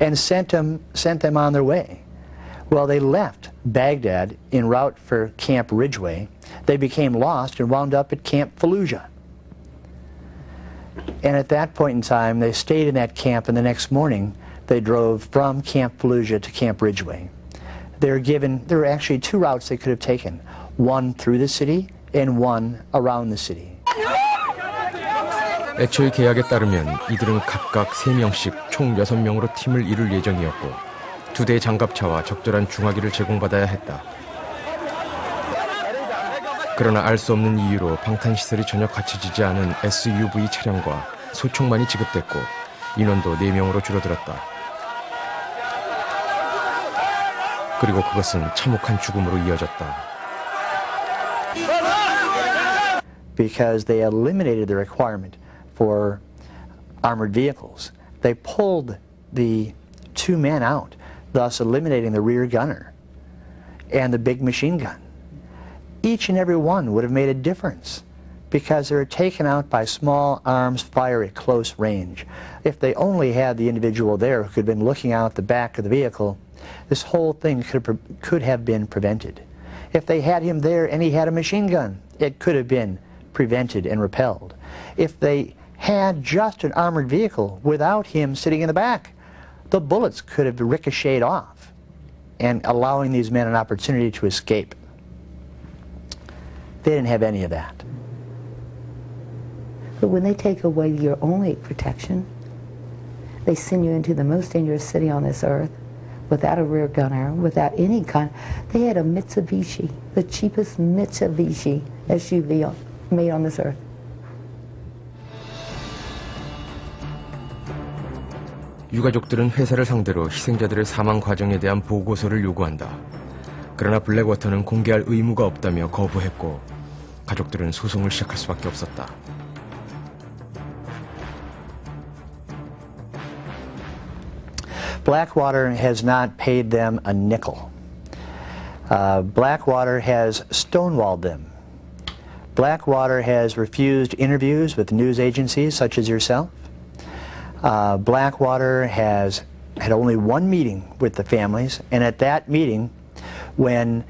and sent them on their way. Well, they left Baghdad en route for Camp Ridgeway. They became lost and wound up at Camp Fallujah. And at that point in time, they stayed in that camp, and the next morning they drove from Camp Fallujah to Camp Ridgeway. There were actually two routes they could have taken, one through the city and one around the city. 애초의 계약에 따르면 이들은 각각 3명씩 총 6명으로 팀을 이룰 예정이었고 2대의 장갑차와 적절한 중화기를 제공받아야 했다. 그러나 알 수 없는 이유로 방탄시설이 전혀 갖춰지지 않은 SUV 차량과 소총만이 지급됐고 인원도 4명으로 줄어들었다. 그리고 그것은 참혹한 죽음으로 이어졌다. Because they eliminated the requirement for armored vehicles. They pulled the 2 men out, thus eliminating the rear gunner and the big machine gun. Each and every one would have made a difference because they were taken out by small arms fire at close range. If they only had the individual there who could have been looking out the back of the vehicle, this whole thing could have been prevented. If they had him there and he had a machine gun, it could have been prevented and repelled. If they had just an armored vehicle without him sitting in the back, the bullets could have ricocheted off and allowing these men an opportunity to escape. They didn't have any of that. But when they take away your only protection, they send you into the most dangerous city on this earth without a rear gunner, without any kind. They had a Mitsubishi, the cheapest Mitsubishi SUV made on this earth. 유가족들은 회사를 상대로 희생자들의 사망 과정에 대한 보고서를 요구한다. 그러나 블랙워터는 공개할 의무가 없다며 거부했고 가족들은 소송을 시작할 수밖에 없었다. Blackwater has not paid them a nickel. Blackwater has stonewalled them. Blackwater has refused interviews with news agencies such as yourself. Blackwater has had only one meeting with the families, and at that meeting, when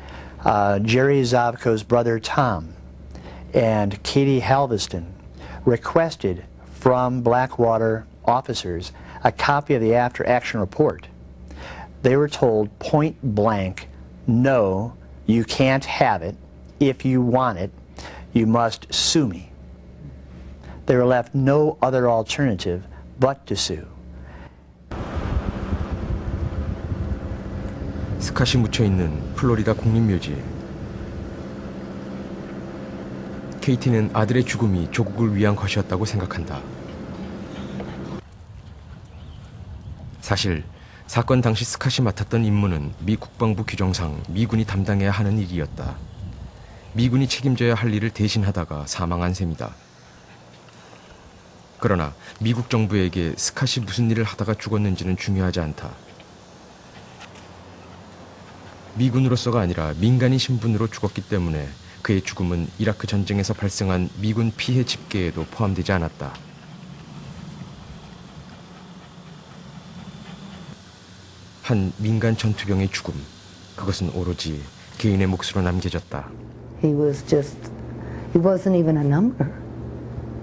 Jerry Zavko's brother Tom and Katie Halveston requested from Blackwater officers a copy of the after-action report, they were told point blank, no, you can't have it. If you want it, you must sue me. They were left no other alternative but to sue. 스캇이 묻혀있는 플로리다 국립묘지. 케이티는 아들의 죽음이 조국을 위한 것이었다고 생각한다. 사실 사건 당시 스캇이 맡았던 임무는 미 국방부 규정상 미군이 담당해야 하는 일이었다. 미군이 책임져야 할 일을 대신하다가 사망한 셈이다. 그러나 미국 정부에게 스캇이 무슨 일을 하다가 죽었는지는 중요하지 않다. 미군으로서가 아니라 민간인 신분으로 죽었기 때문에 그의 죽음은 이라크 전쟁에서 발생한 미군 피해 집계에도 포함되지 않았다. 한 민간 전투병의 죽음, 그것은 오로지 개인의 몫으로 남겨졌다. He wasn't even a number.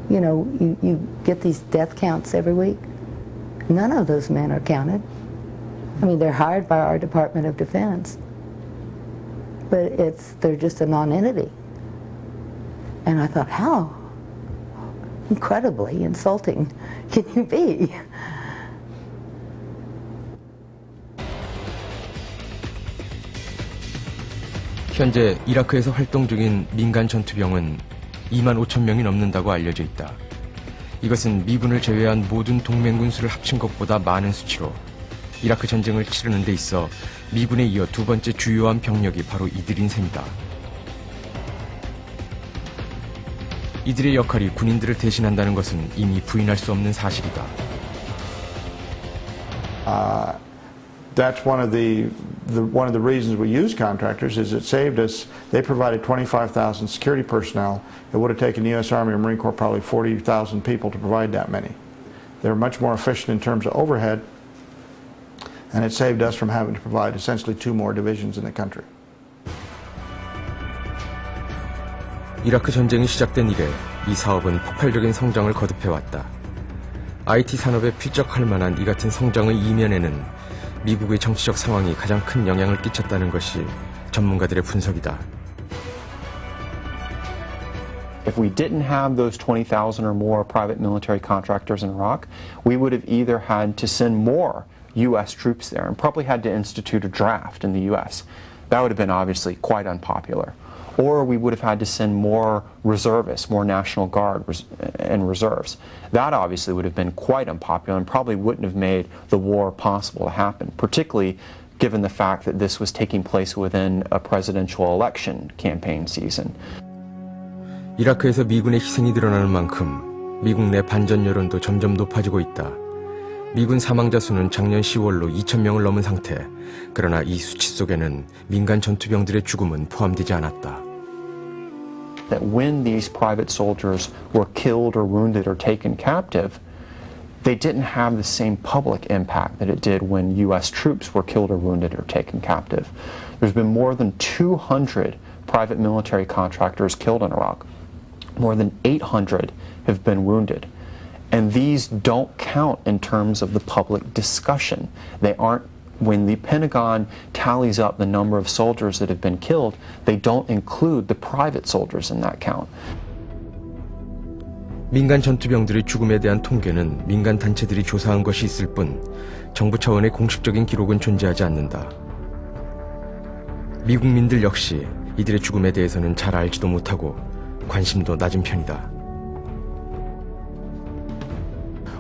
You know, you get these death counts every week. None of those men are counted. I mean, they're hired by our Department of Defense, but they're just a non-entity. And I thought, how incredibly insulting can you be? 현재 이라크에서 활동 중인 민간 전투병은 2만 5천 명이 넘는다고 알려져 있다. 이것은 미군을 제외한 모든 동맹군 수를 합친 것보다 많은 수치로 이라크 전쟁을 치르는 데 있어 미군에 이어 두 번째 주요한 병력이 바로 이들인 셈이다. 이들의 역할이 군인들을 대신한다는 것은 이미 부인할 수 없는 사실이다. That's one of the reasons we use contractors is it saved us. They provided 25,000 security personnel. It would have taken the U.S. Army and Marine Corps probably 40,000 people to provide that many. They're much more efficient in terms of overhead. and it saved us from having to provide essentially 2 more divisions in the country. 이라크 전쟁이 시작된 이래 이 사업은 폭발적인 성장을 거듭해왔다. IT 산업에 필적할 만한 이 같은 성장의 이면에는 미국의 정치적 상황이 가장 큰 영향을 끼쳤다는 것이 전문가들의 분석이다. If we didn't have those 20,000 or more private military contractors in Iraq, we would have either had to send more U.S. troops there and probably had to institute a draft in the U.S. That would have been obviously quite unpopular. Or we would have had to send more reservists, more National Guard and reserves. That obviously would have been quite unpopular and probably wouldn't have made the war possible to happen, particularly given the fact that this was taking place within a presidential election campaign season. 이라크에서 미군의 희생이 드러나는 만큼 미국 내 반전 여론도 점점 높아지고 있다. 미군 사망자 수는 작년 10월로 2,000명을 넘은 상태. 그러나 이 수치 속에는 민간 전투병들의 죽음은 포함되지 않았다. That when these private soldiers were killed or wounded or taken captive, they didn't have the same public impact that it did when U.S. troops were killed or wounded or taken captive. There's been more than 200 private military contractors killed in Iraq. More than 800 have been wounded. And these don't count in terms of the public discussion. They aren't, when the Pentagon tallies up the number of soldiers that have been killed, they don't include the private soldiers in that count. 민간 전투병들의 죽음에 대한 통계는 민간 단체들이 조사한 것이 있을 뿐 정부 차원의 공식적인 기록은 존재하지 않는다. 미국민들 역시 이들의 죽음에 대해서는 잘 알지도 못하고 관심도 낮은 편이다.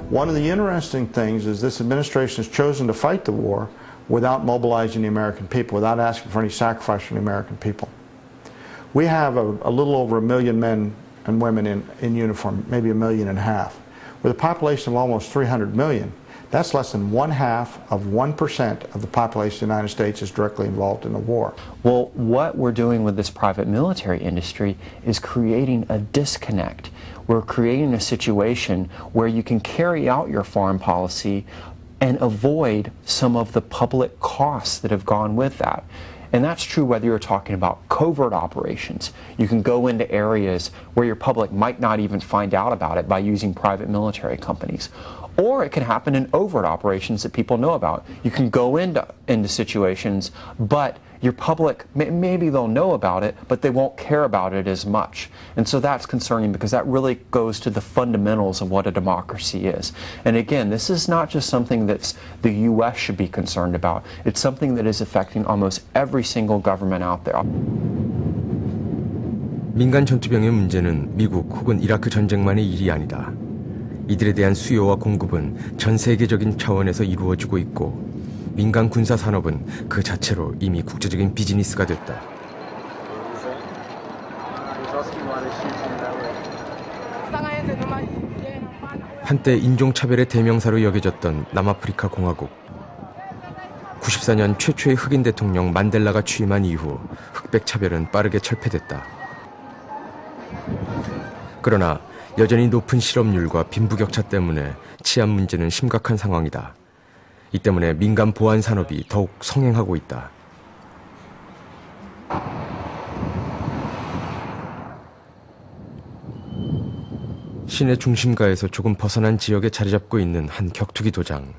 One of the interesting things is this administration has chosen to fight the war without mobilizing the American people, without asking for any sacrifice from the American people. We have a little over 1 million men and women in uniform, maybe 1.5 million. With a population of almost 300 million, that's less than 1/2 of 1% of the population of the United States is directly involved in the war. Well, what we're doing with this private military industry is creating a disconnect. We're creating a situation where you can carry out your foreign policy and avoid some of the public costs that have gone with that. And that's true whether you're talking about covert operations. You can go into areas where your public might not even find out about it by using private military companies. Or it can happen in overt operations that people know about. You can go into situations, but your public, maybe they'll know about it, but they won't care about it as much. And so that's concerning because that really goes to the fundamentals of what a democracy is. And again, this is not just something that the U.S. should be concerned about. It's something that is affecting almost every single government out there. 민간 전투병의 문제는 미국 혹은 이라크 전쟁만의 일이 아니다. 이들에 대한 수요와 공급은 전 세계적인 차원에서 이루어지고 있고 민간 군사 산업은 그 자체로 이미 국제적인 비즈니스가 됐다. 한때 인종차별의 대명사로 여겨졌던 남아프리카 공화국. 94년 최초의 흑인 대통령 만델라가 취임한 이후 흑백 차별은 빠르게 철폐됐다. 그러나 여전히 높은 실업률과 빈부격차 때문에 치안 문제는 심각한 상황이다. 이 때문에 민간 보안 산업이 더욱 성행하고 있다. 시내 중심가에서 조금 벗어난 지역에 자리 잡고 있는 한 격투기 도장.